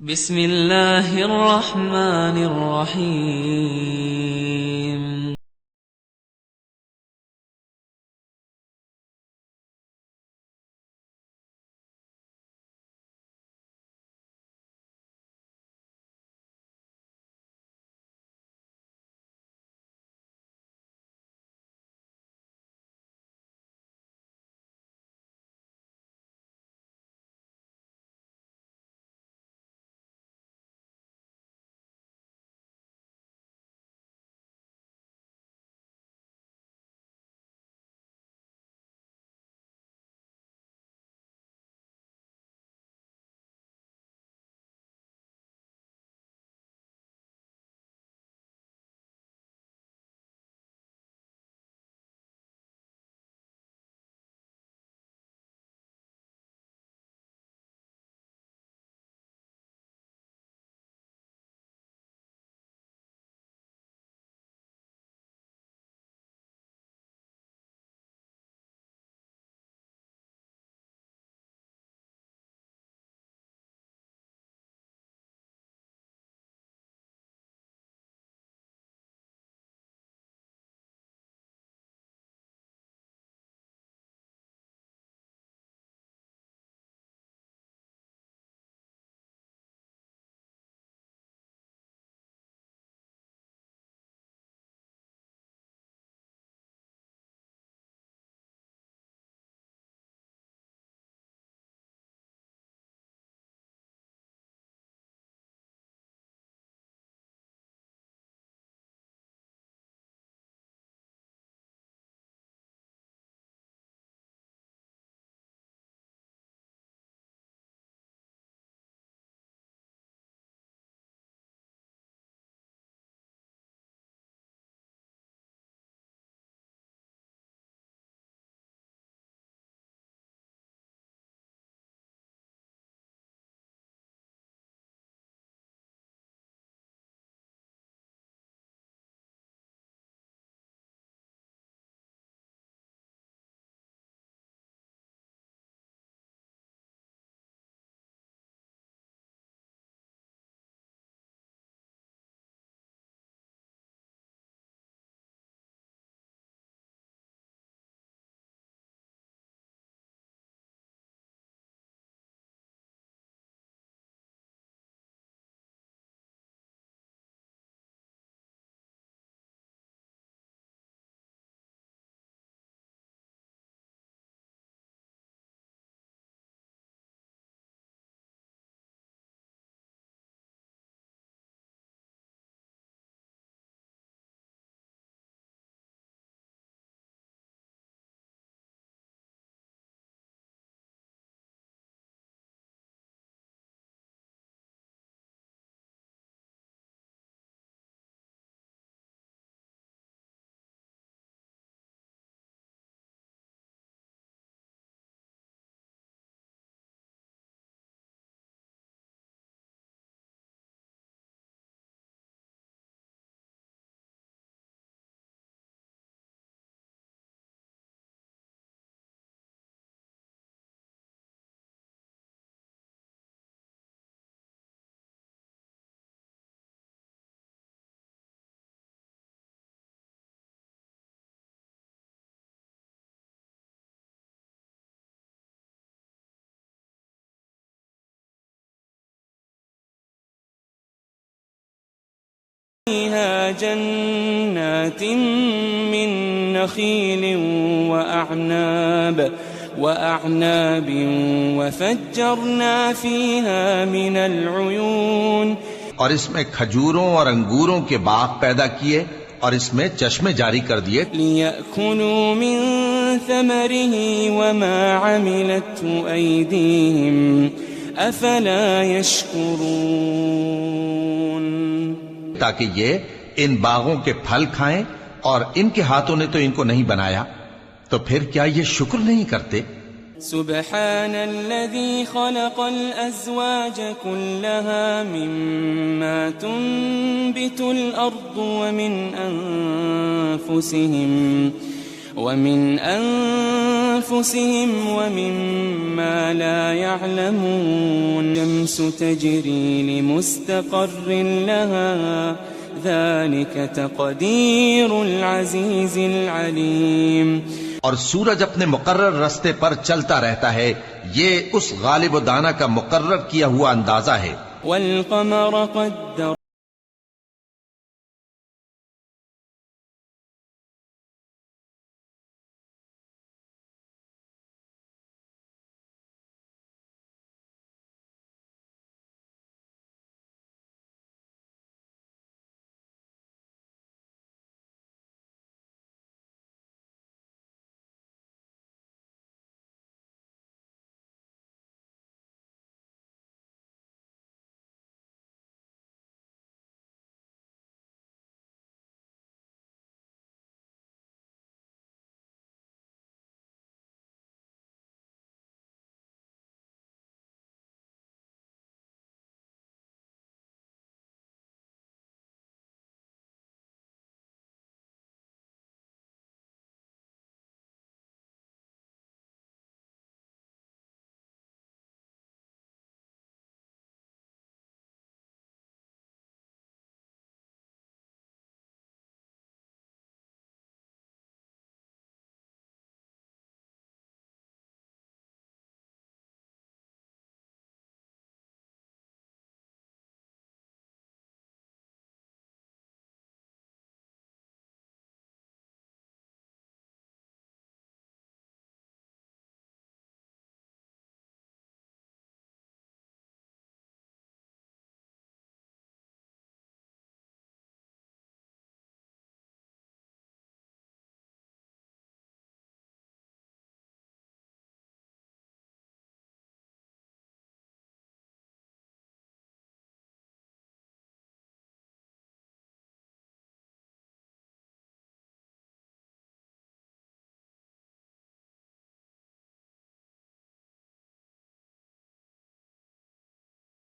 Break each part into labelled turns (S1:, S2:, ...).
S1: بسم الله الرحمن الرحيم.
S2: فيها جنات من نخيل وأعناب وفجرنا فيها من العيون
S3: और इसमें खजूरों और अंगूरों के बाग पैदा किए और इसमें चश्मे जारी कर दिए
S2: ليأكلوا من ثمره وما عملته أيديهم أفلا يشكرون
S3: ताकि ये इन बागों के फल खाएं और इनके हाथों ने तो इनको नहीं बनाया, तो फिर क्या ये शुक्र नहीं करते।
S2: سبحان الذي خلق الأزواج كلها مما تنبت الأرض ومن أنفسهم ومما لا يعلمون الشمس تجري لمستقر لها ذلك تقدير العزيز العليم
S3: اور سورج اپنے مقرر رستے پر چلتا رہتا ہے، یہ اس غالب و دانا کا مقرر کیا ہوا اندازہ ہے۔
S2: والقمر قدر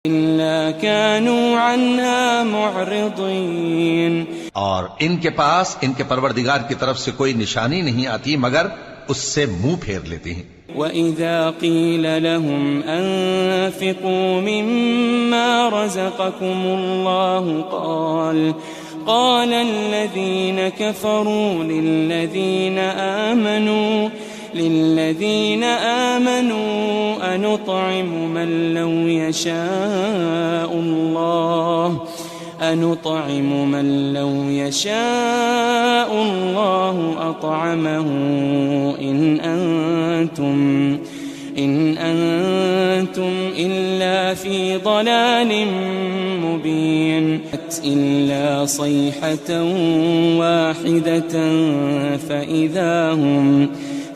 S2: إلا كانوا عنها معرضين
S3: اور ان کے پاس ان کے پروردگار کی طرف سے کوئی نشانی نہیں آتی مگر اس سے منہ پھیر لیتے ہیں۔
S2: وَإِذَا قِيلَ لَهُمْ أَنفِقُوا مِمَّا رَزَقَكُمُ اللَّهُ قال الذين كفروا للذين آمنوا أنطعم من لو يشاء الله أطعمه إن أنتم إلا في ضلال مبين إلا صيحة واحدة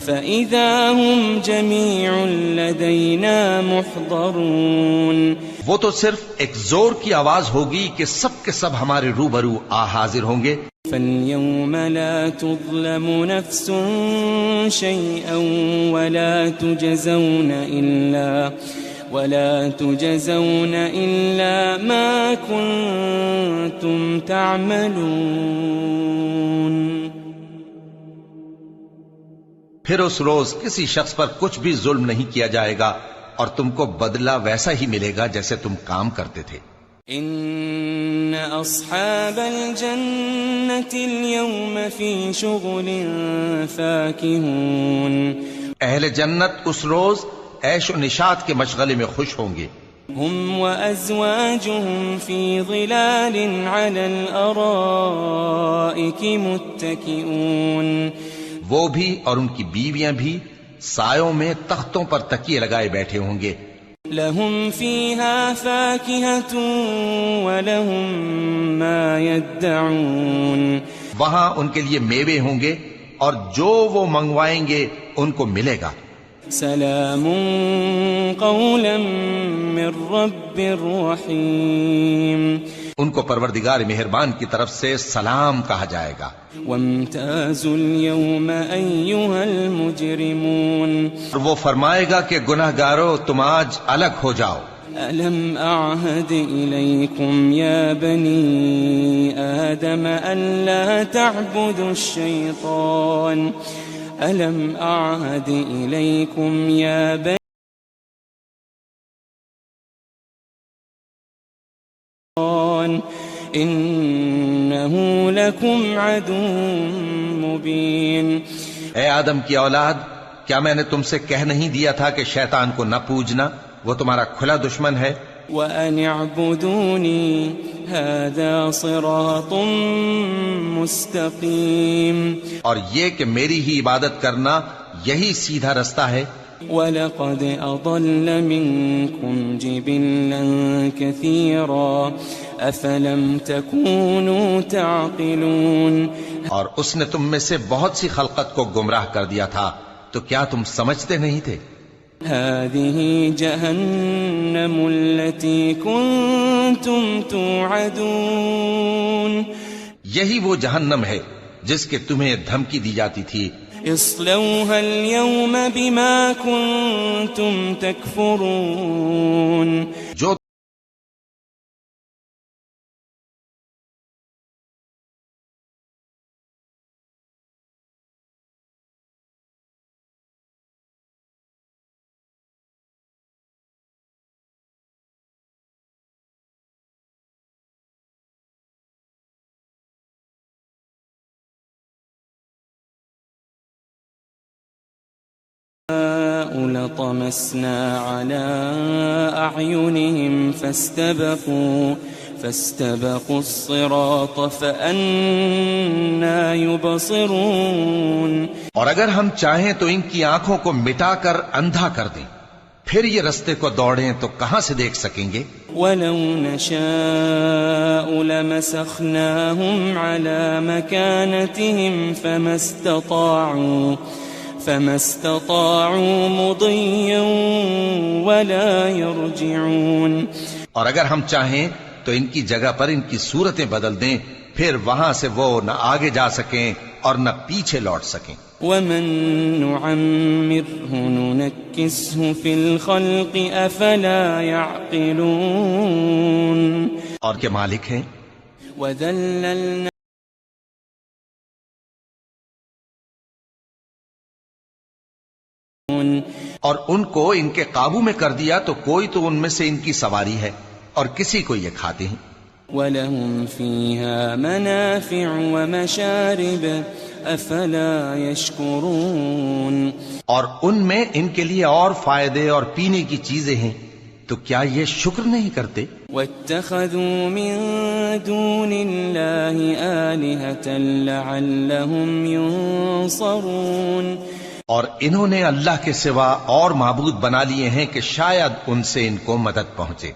S2: فإذا هم جميع لدينا محضرون۔
S3: وہ تو صرف ایک زور کی آواز ہوگی کہ سب کے سب ہمارے روبرو حاضر ہوں گے۔
S2: فاليوم لا تظلم نفس شيئا ولا تجزون إلا ما كنتم تعملون۔
S3: پھر اس روز کسی شخص پر کچھ بھی ظلم نہیں کیا جائے گا اور تم کو بدلہ ویسا ہی ملے گا جیسے تم کام کرتے تھے۔
S2: ان اصحاب الجنة اليوم في شغل فاكهون۔
S3: اہل جنت اس روز عیش و نشاط کے مشغلے میں خوش ہوں گے۔
S2: هم وأزواجهم في ظلال على الأرائك متكئون۔
S3: وہ بھی اور ان کی بیویاں بھی سایوں میں تختوں پر تکیے لگائے بیٹھے ہوں گے۔
S2: لهم فيها فاكهة ولهم ما يدعون۔
S3: وہاں ان کے لیے میوے ہوں گے اور جو وہ منگوائیں گے ان کو ملے گا۔
S2: سلام قولا من رب رحیم۔
S3: ان کو پروردگار مہربان کی طرف سے سلام کہا جائے گا۔
S2: وامتازوا اليوم أيها المجرمون۔
S3: اور وہ فرمائے گا کہ گناہگارو تم آج الگ ہو جاؤ۔
S2: ألم أعهد إليكم يا بني آدم ألا تعبدوا الشيطان ألم أعهد إليكم يا بني إنه لكم عدو مبين.
S3: اے آدم کی اولاد، کیا میں نے تم سے کہہ نہیں دیا تھا کہ شیطان کو نہ پوجنا، وہ تمہارا کھلا دشمن ہے؟
S2: وأن اعبدوني هذا صراط مستقيم.
S3: اور یہ کہ میری ہی عبادت کرنا یہی سیدھا رستہ ہے.
S2: وَلَقَدْ أَضَلَّ مِنكُمْ جِبِلًّا كَثِيرًا أَفَلَمْ تَكُونُوا تَعْقِلُونَ.
S3: اور اس نے تم میں سے بہت سی خلقت کو گمراہ کر دیا تھا، تو کیا تم سمجھتے نہیں تھے؟
S2: هذه جهنم التي كنتم توعدون.
S3: یہی وہ جہنم ہے جس کے تمہیں دھمکی دی جاتی تھی.
S2: اصلوها اليوم بما كنتم تكفرون.
S3: جو
S2: لطمسنا على أعينهم فاستبقوا الصراط فأنى يبصرون.
S3: اور اگر ہم چاہیں تو ان کی آنکھوں کو مٹا کر اندھا کر دیں، پھر یہ رستے کو دوڑیں تو کہاں سے دیکھ سکیں گے؟
S2: وَلَوْ نَشَاءُ لَمَسَخْنَاهُمْ عَلَى مَكَانَتِهِمْ فما استطاعوا مضيا ولا يرجعون.
S3: اور اگر ہم چاہیں تو ان کی جگہ پر ان کی صورتیں بدل دیں، پھر وہاں سے وہ نہ آگے جا سکیں اور نہ پیچھے لوٹ سکیں.
S2: ومن نعمره ننكسه في الخلق افلا يعقلون.
S3: اور کے مالک ہیں.
S2: وذللنا
S3: اور ان کو ان کے قابو میں کر دیا تو کوئی تو ان میں سے ان کی سواری ہے اور کسی کو یہ کھاتے ہیں.
S2: وَلَهُمْ فِيهَا مَنَافِعُ وَمَشَارِبُ أَفَلَا يَشْكُرُونَ.
S3: اور ان میں ان کے لیے اور فائدے اور پینے کی چیزیں ہیں، تو کیا یہ شکر نہیں کرتے؟
S2: وَاتَّخَذُوا مِن دُونِ اللَّهِ آلِهَةً لَعَلَّهُمْ يُنصَرُونَ.
S3: اور انہوں نے اللہ کے سوا اور معبود بنا لیے ہیں کہ شاید ان سے ان کو مدد پہنچے.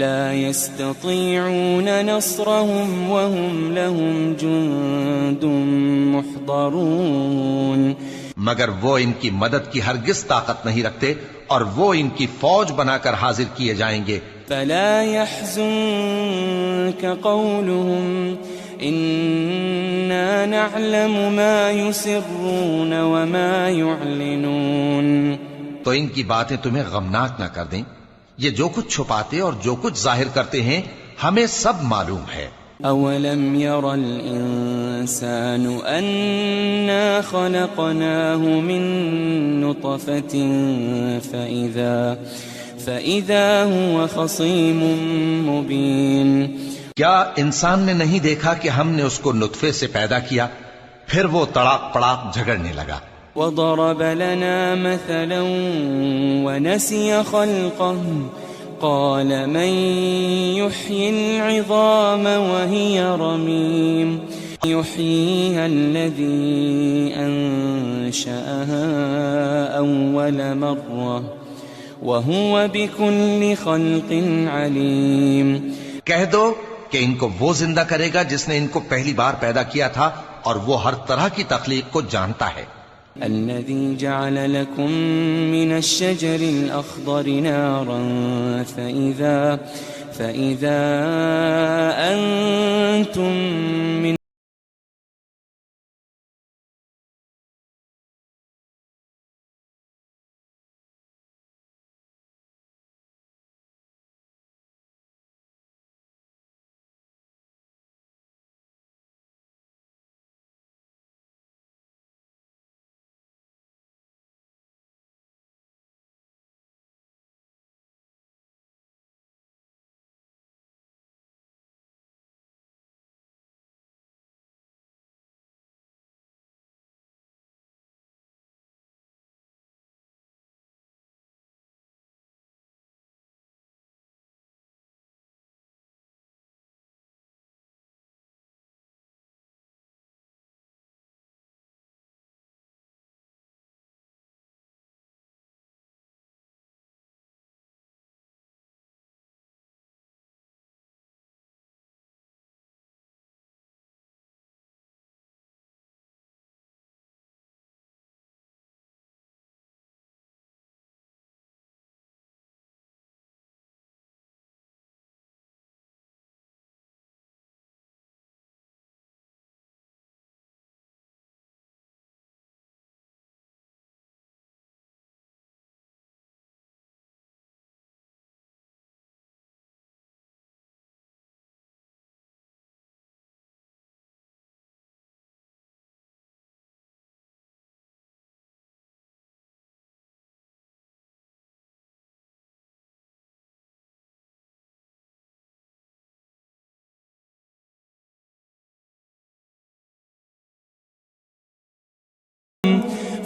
S2: لا يستطيعون نصرهم وهم لهم جند محضرون.
S3: مگر وہ ان کی مدد کی ہرگز طاقت نہیں رکھتے اور وہ ان کی فوج بنا کر حاضر کیے جائیں گے.
S2: فلا يحزنك قولهم إنا نعلم ما يسرون وما يعلنون.
S3: تو ان کی باتیں تمہیں غمناک نہ کر دیں. یہ جو کچھ چھپاتے اور جو کچھ ظاہر کرتے ہیں ہمیں سب معلوم ہے.
S2: أولم ير الإنسان أنا خلقناه من نطفة فإذا هو خصيم مبين.
S3: کیا انسان نے نہیں دیکھا کہ ہم نے اس کو نطفے سے پیدا کیا، پھر وہ تڑاک پڑاک جھگڑنے لگا.
S2: وضرب لنا مثلا ونسي خلقه قال من يحيي العظام وهي رميم. يحييها الذي أنشأها أول مرة وهو بكل خلق عليم.
S3: کہہ دو کہ ان کو وہ زندہ کرے گا جس نے ان کو پہلی بار پیدا کیا تھا، اور وہ ہر طرح کی تخلیق کو جانتا ہے.
S2: الذي جعل لكم من الشجر الأخضر نارا فإذا أنتم من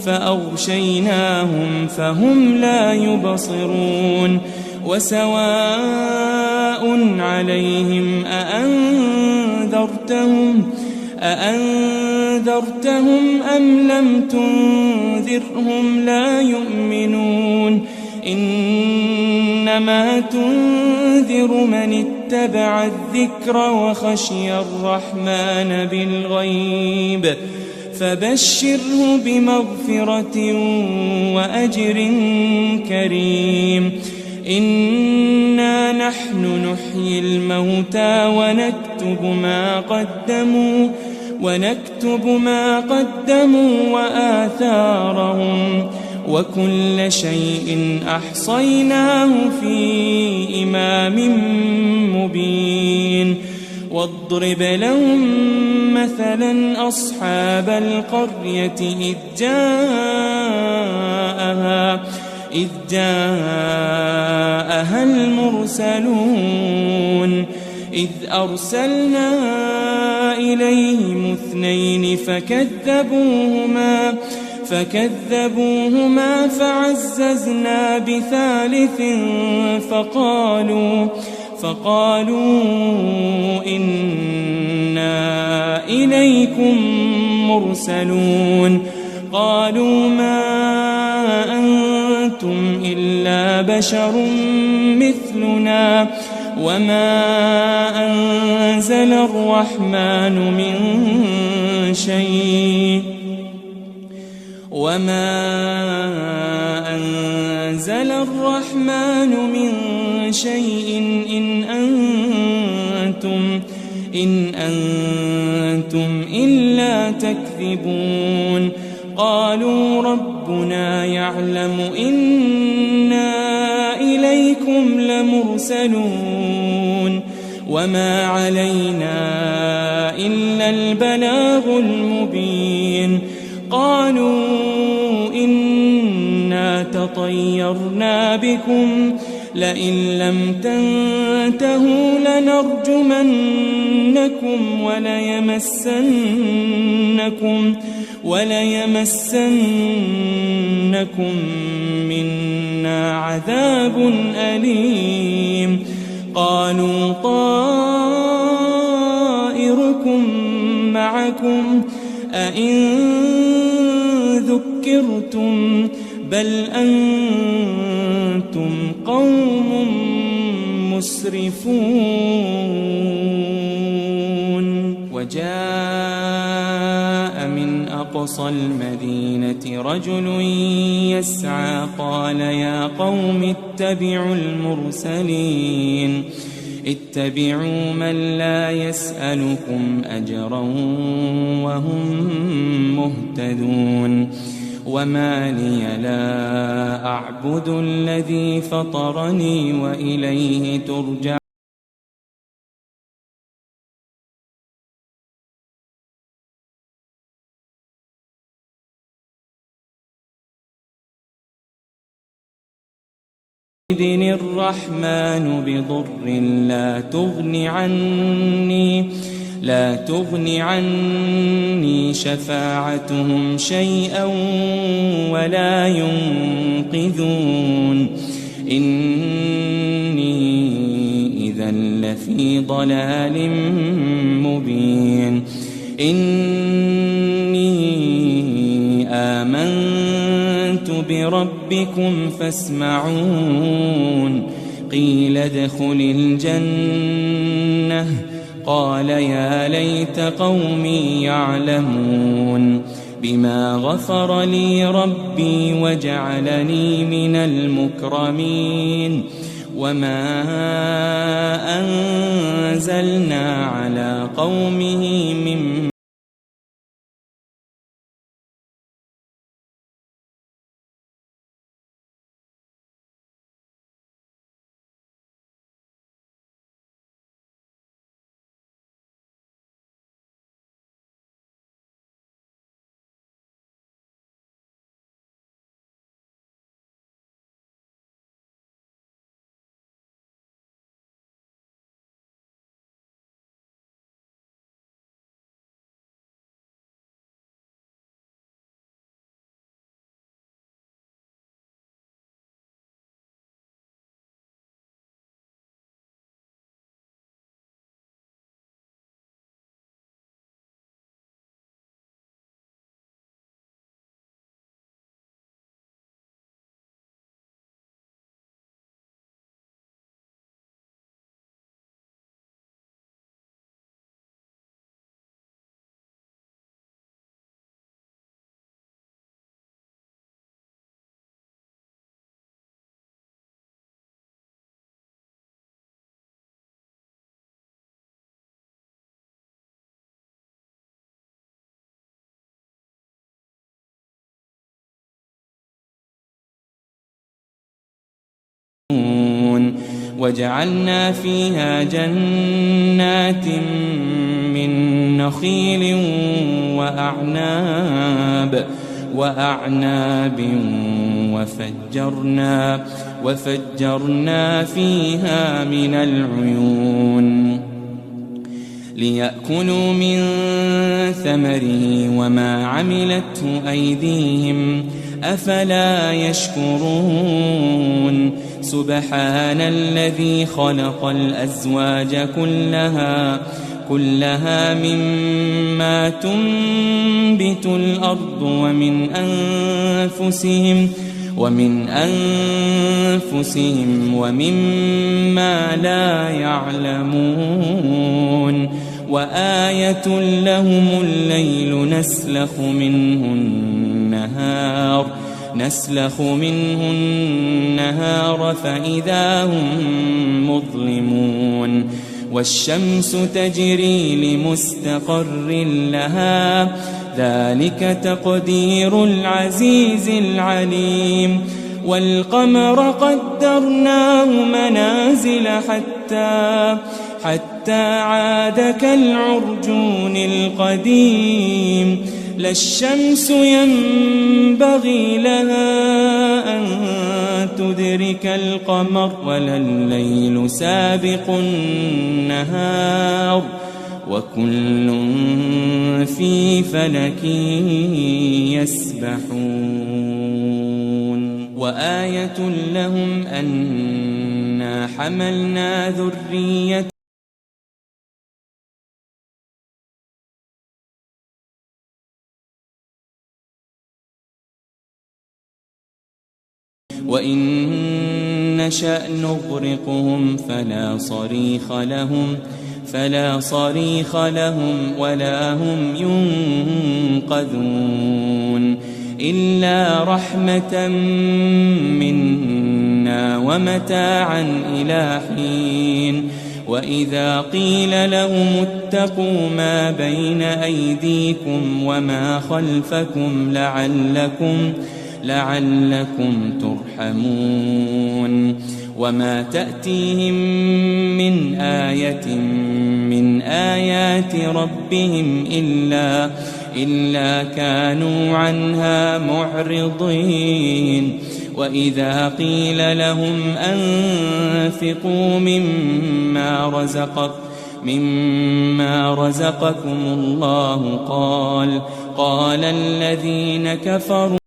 S2: فأغشيناهم فهم لا يبصرون وسواء عليهم أأنذرتهم أم لم تنذرهم لا يؤمنون إنما تنذر من اتبع الذكر وخشي الرحمن بالغيب فبشره بمغفرة وأجر كريم إنا نحن نحيي الموتى ونكتب ما قدموا وآثارهم وكل شيء أحصيناه في إمام مبين واضرب لهم مثلا أصحاب القرية إذ جاءها المرسلون إذ أرسلنا إليهم 2 فكذبوهما فعززنا ب3 فقالوا إنا إليكم مرسلون قالوا ما أنتم إلا بشر مثلنا وما أنزل الرحمن من شيء إن أنتم إلا تكذبون قالوا ربنا يعلم إنا إليكم لمرسلون وما علينا إلا البلاغ المبين قالوا إنا تطيرنا بكم لئن لم تنتهوا لنرجمنكم وليمسنكم منا عذاب أليم قالوا طائركم معكم أئن ذكرتم بل أنتم قوم مسرفون وجاء من أقصى المدينة رجل يسعى قال يا قوم اتبعوا من لا يسألكم أجرا وهم مهتدون وما لي لا أعبد الذي فطرني وإليه ترجعون الرحمن بضر لا تغن عني شفاعتهم شيئا ولا ينقذون إني إذا لفي ضلال مبين إني آمنت بربكم فاسمعون قيل ادخل الجنة قال يا ليت قومي يعلمون بما غفر لي ربي وجعلني من المكرمين وما أنزلنا على قومه من وجعلنا فيها جنات من نخيل وأعناب وفجرنا فيها من العيون ليأكلوا من ثمره وما عملته أيديهم أفلا يشكرون سبحان الذي خلق الأزواج كلها مما تنبت الأرض ومن أنفسهم ومما لا يعلمون وآية لهم الليل نسلخ منه النهار فإذا هم مظلمون والشمس تجري لمستقر لها ذلك تقدير العزيز العليم والقمر قدرناه منازل حتى عاد كالعرجون القديم لا الشمس ينبغي لها أن تدرك القمر ولا الليل سابق النهار وكل في فلك يسبحون وآية لهم أنا حملنا ذرية وإن نشأ نغرقهم فلا صريخ لهم ولا هم ينقذون إلا رحمة منا ومتاعا إلى حين وإذا قيل لهم اتقوا ما بين أيديكم وما خلفكم لعلكم ترحمون وما تأتيهم من آية من آيات ربهم إلا كانوا عنها معرضين وإذا قيل لهم أنفقوا مما رزقكم الله قال الذين كفروا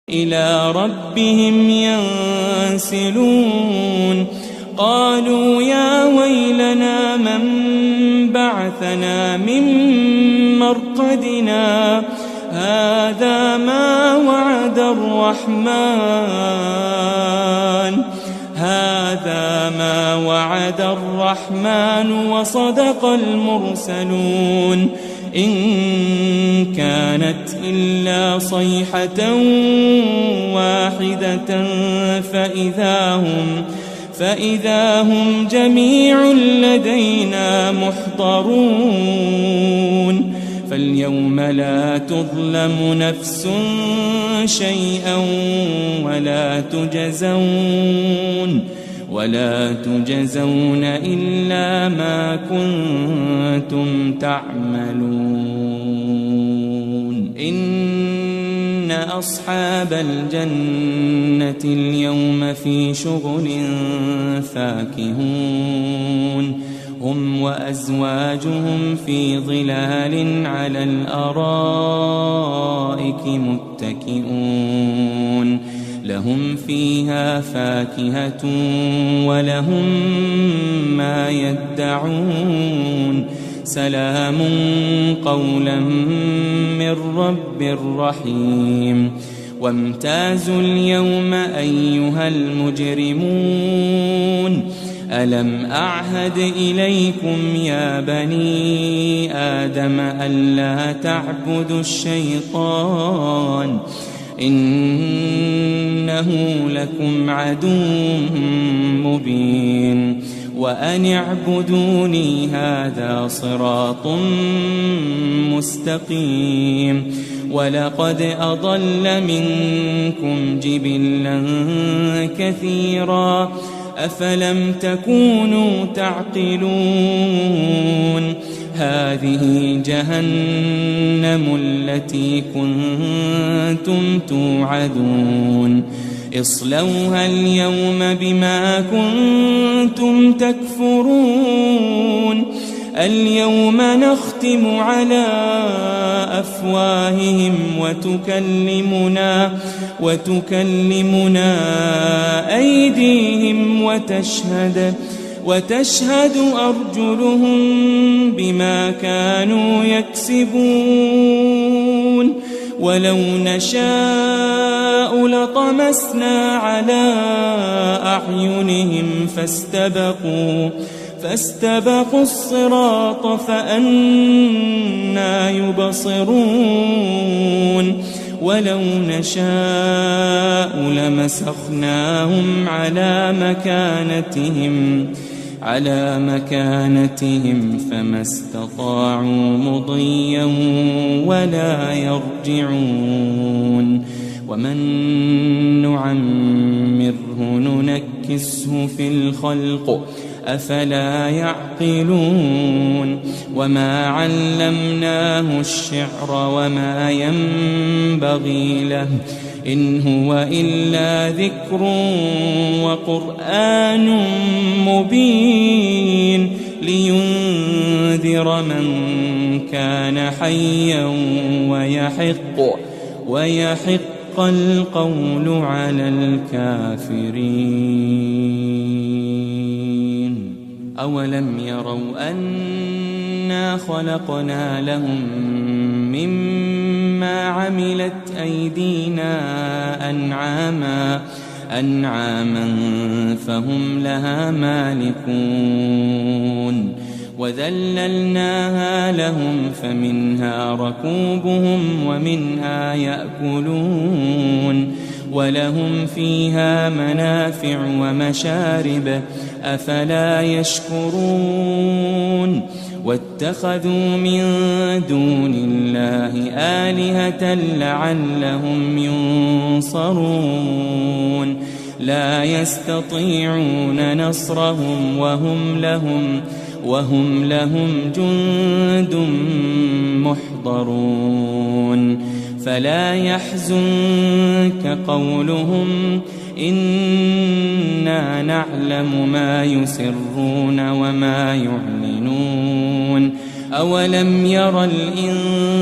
S2: إلى ربهم ينسلون قالوا يا ويلنا من بعثنا من مرقدنا هذا ما وعد الرحمن وصدق المرسلون إن كانت إلا صيحة واحدة فإذا هم جميع لدينا محضرون فاليوم لا تظلم نفس شيئا ولا تجزون إلا ما كنتم تعملون إن أصحاب الجنة اليوم في شغل فاكهون هم وأزواجهم في ظلال على الأرائك متكئون لهم فيها فاكهة ولهم ما يدعون سلام قولا من رب رحيم وامتازوا اليوم أيها المجرمون ألم أعهد إليكم يا بني آدم ألا تعبدوا الشيطان إنه لكم عدو مبين وأن اعبدوني هذا صراط مستقيم ولقد أضل منكم جبلا كثيرا أفلم تكونوا تعقلون هذه جهنم التي كنتم توعدون اصلوها اليوم بما كنتم تكفرون اليوم نختم على أفواههم وتكلمنا أيديهم وتشهد أرجلهم بما كانوا يكسبون ولو نشاء لطمسنا على أعينهم فاستبقوا الصراط فأنى يبصرون ولو نشاء لمسخناهم على مكانتهم فما استطاعوا مضيا ولا يرجعون ومن نعمره ننكسه في الخلق أفلا يعقلون وما علمناه الشعر وما ينبغي له إن هو إلا ذكر وقرآن مبين لينذر من كان حيا ويحق القول على الكافرين أولم يروا أنا خلقنا لهم مما عملت أيدينا أنعاما فهم لها مالكون وذللناها لهم فمنها ركوبهم ومنها يأكلون ولهم فيها منافع ومشارب أفلا يشكرون واتخذوا من دون الله آلهة لعلهم ينصرون لا يستطيعون نصرهم وهم لهم جند محضرون فلا يحزنك قولهم إنا نعلم ما يسرون وما يعلنون أولم ير الإنسان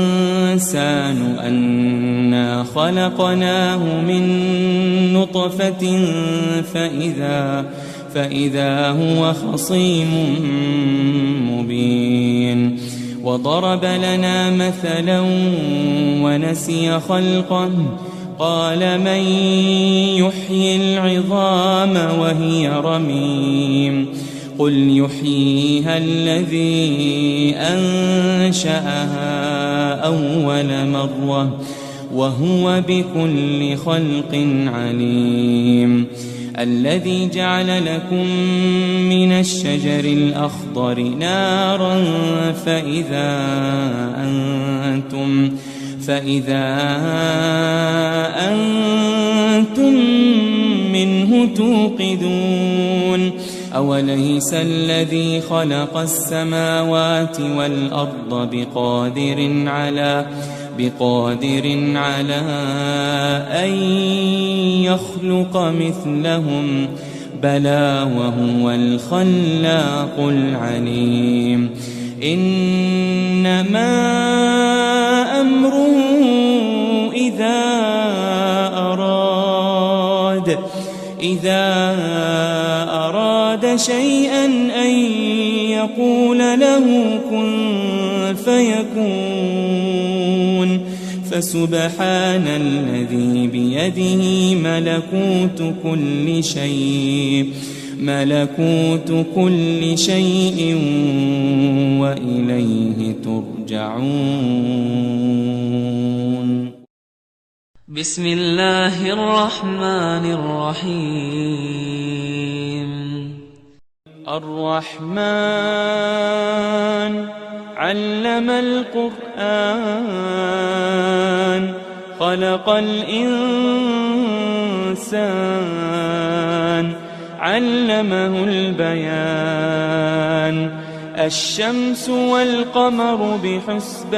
S2: أنا خلقناه من نطفة فإذا هو خصيم مبين وضرب لنا مثلا ونسي خلقه قال من يحيي العظام وهي رميم قل يحييها الذي أنشأها أول مرة وهو بكل خلق عليم الذي جعل لكم من الشجر الأخضر نارا فإذا أنتم منه توقدون أوليس الذي خلق السماوات والأرض بقادر على أن يخلق مثلهم بلى وهو الخلاق العليم إنما أمره إذا أراد شيئا أن يقول له كن فيكون فسبحان الذي بيده ملكوت كل شيء وإليه ترجعون.
S1: بسم الله الرحمن الرحيم.
S2: الرحمن علم القرآن خلق الإنسان علمه البيان الشمس والقمر بحسبان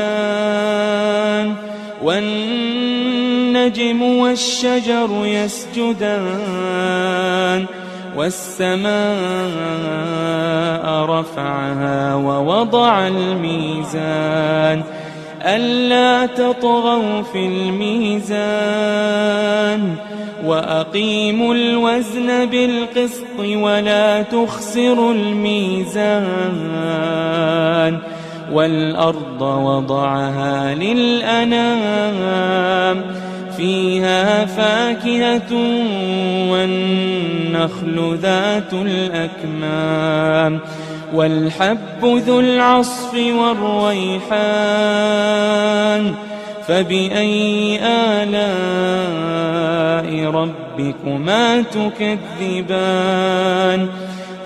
S2: والنجم والشجر يسجدان والسماء رفعها ووضع الميزان ألا تطغوا في الميزان وأقيموا الوزن بالقسط ولا تخسروا الميزان والأرض وضعها للأنام فيها فاكهة والنخل ذات الأكمام والحب ذو العصف والريحان فبأي آلاء ربكما تكذبان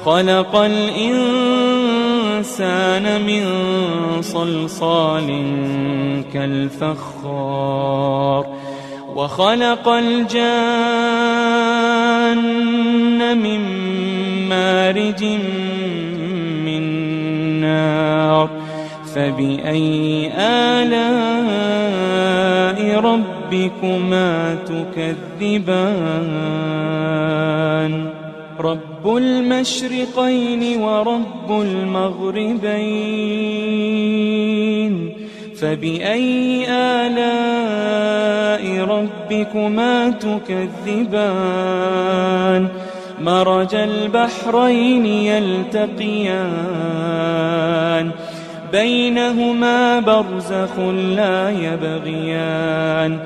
S2: خلق الإنسان من صلصال كالفخار وخلق الجان من مارج من نار فبأي آلاء ربكما تكذبان رب المشرقين ورب المغربين فبأي آلاء ربكما تكذبان مرج البحرين يلتقيان بينهما برزخ لا يبغيان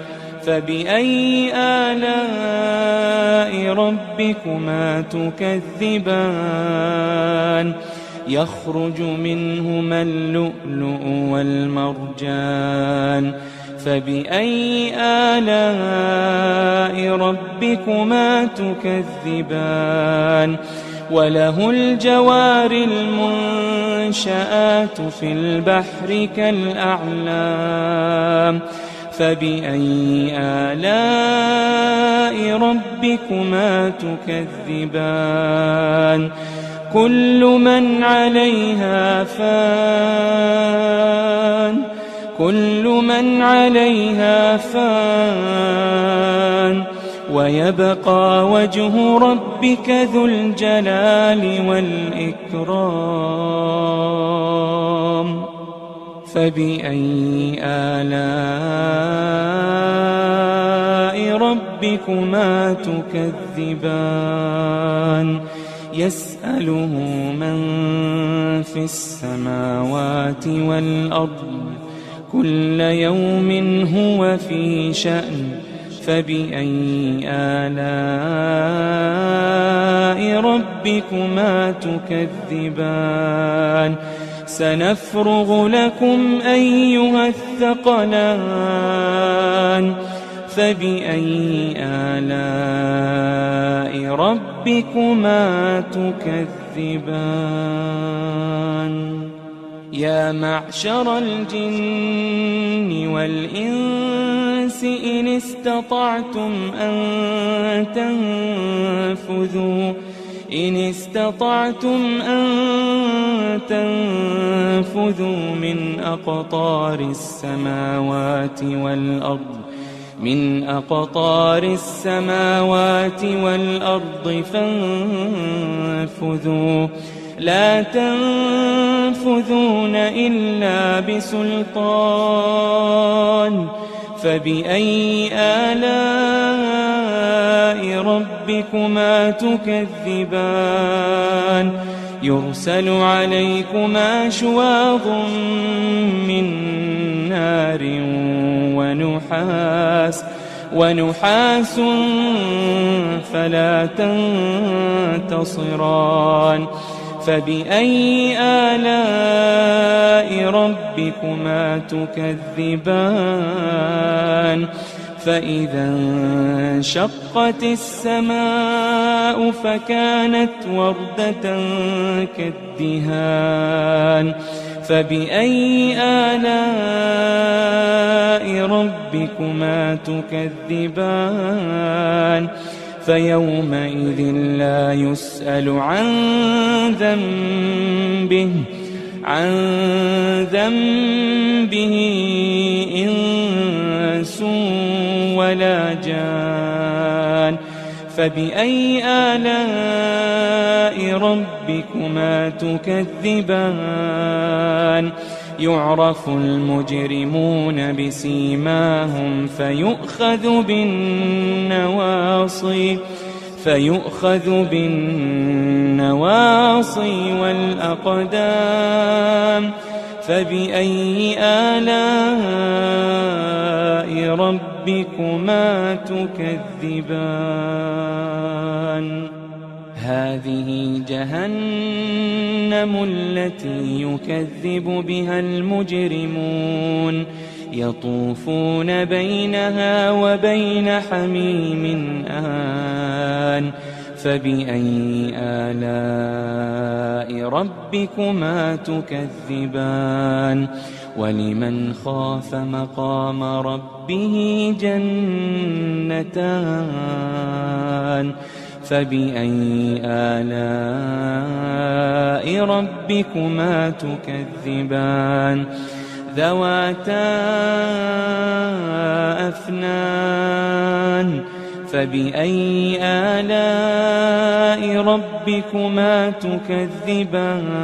S2: فبأي آلاء ربكما تكذبان يخرج منهما اللؤلؤ والمرجان فبأي آلاء ربكما تكذبان وله الجوار المنشآت في البحر كالأعلام فبأي آلاء ربكما تكذبان كل من عليها فان ويبقى وجه ربك ذو الجلال والإكرام فبأي آلاء ربكما تكذبان يسأله من في السماوات والأرض كل يوم هو في شأن فبأي آلاء ربكما تكذبان سنفرغ لكم أيها الثقلان فبأي آلاء ربكما تكذبان يا معشر الجن والإنس إن استطعتم أن تنفذوا من أقطار السماوات والأرض فانفذوا لا تنفذون إلا بسلطان فبأي آلاء ربكما تكذبان يرسل عليكما شواظ من نار ونحاس فلا تنتصران فبأي آلاء ربكما تكذبان فإذا انشقت السماء فكانت وردة كالدهان فبأي آلاء ربكما تكذبان فيومئذ لا يسأل عن ذنبه إنس ولا جان فبأي آلاء ربكما تكذبان يعرف المجرمون بسيماهم فيؤخذ بالنواصي والأقدام فبأي آلاء ربكما تكذبان هذه جهنم التي يكذب بها المجرمون يطوفون بينها وبين حميم آن فبأي آلاء ربكما تكذبان ولمن خاف مقام ربه جنتان فبأي آلاء ربكما تكذبان ذواتا أفنان فبأي آلاء ربكما تكذبان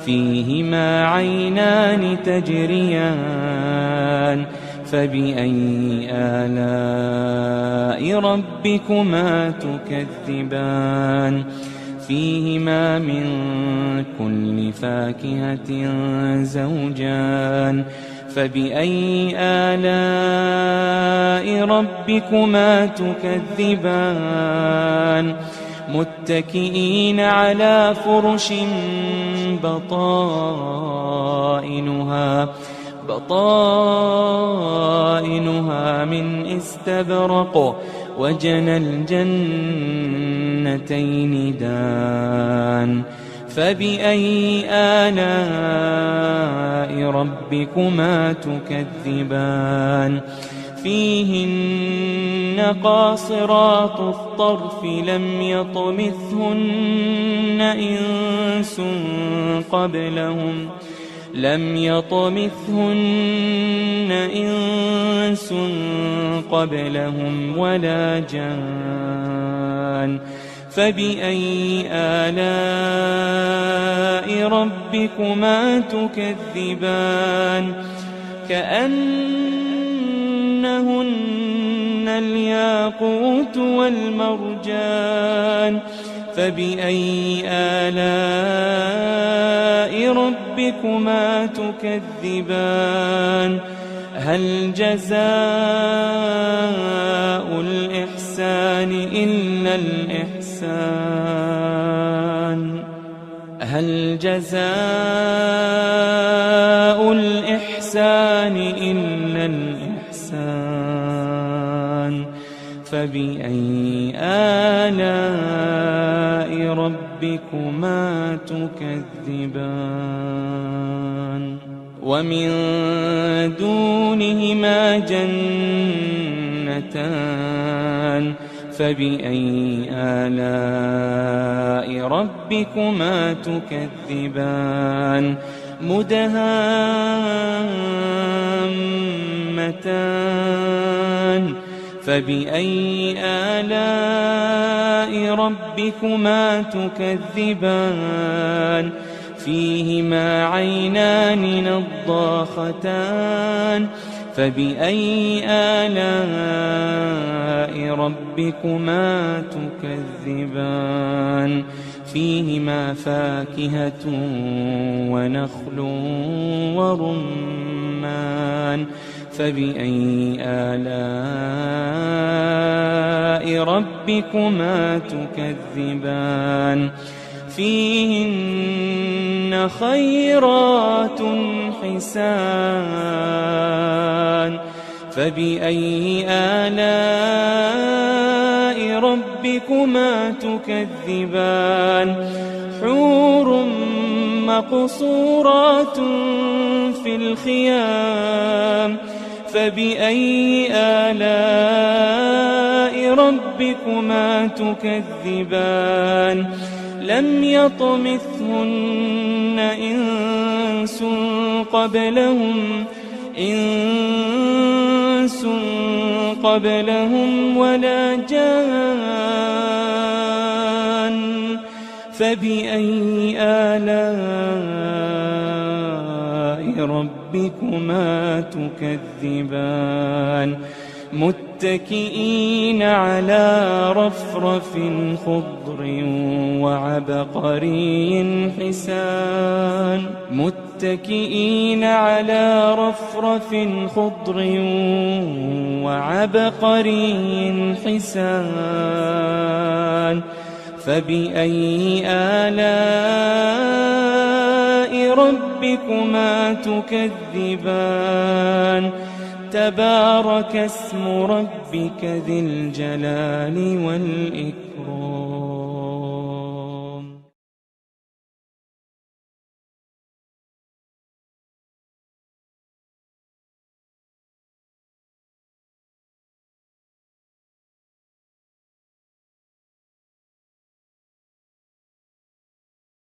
S2: فيهما عينان تجريان فبأي آلاء ربكما تكذبان فيهما من كل فاكهة زوجان فبأي آلاء ربكما تكذبان متكئين على فرش بطائنها من استبرق وجنى الجنتين دان فبأي آلاء ربكما تكذبان فيهن قاصرات الطرف لم يطمثهن إنس قبلهم ولا جان فبأي آلاء ربكما تكذبان كأنهن الياقوت والمرجان فبأي آلاء ربكما تكذبان هل جزاء الإحسان إلا الإحسان هل جزاء الإحسان إلا الإحسان فبأي آلاء ربكما تكذبان ومن دونهما جنتان فبأي آلاء ربكما تكذبان مدهامتان فبأي آلاء ربكما تكذبان فيهما عينان نضاختان فبأي آلاء ربكما تكذبان فيهما فاكهة ونخل ورمان فبأي آلاء ربكما تكذبان فيهن خيرات حسان فبأي آلاء ربكما تكذبان حور مقصورات في الخيام فبأي آلاء ربكما تكذبان لم يطمثهن إنس قبلهم ولا جان فبأي آلاء ربكما تكذبان متكئين على رفرف خضر وعبقري حسان متكئين على رفرف خضر وعبقري حسان فبأي آلاء ربكما تكذبان تبارك اسم ربك ذي الجلال والإكرام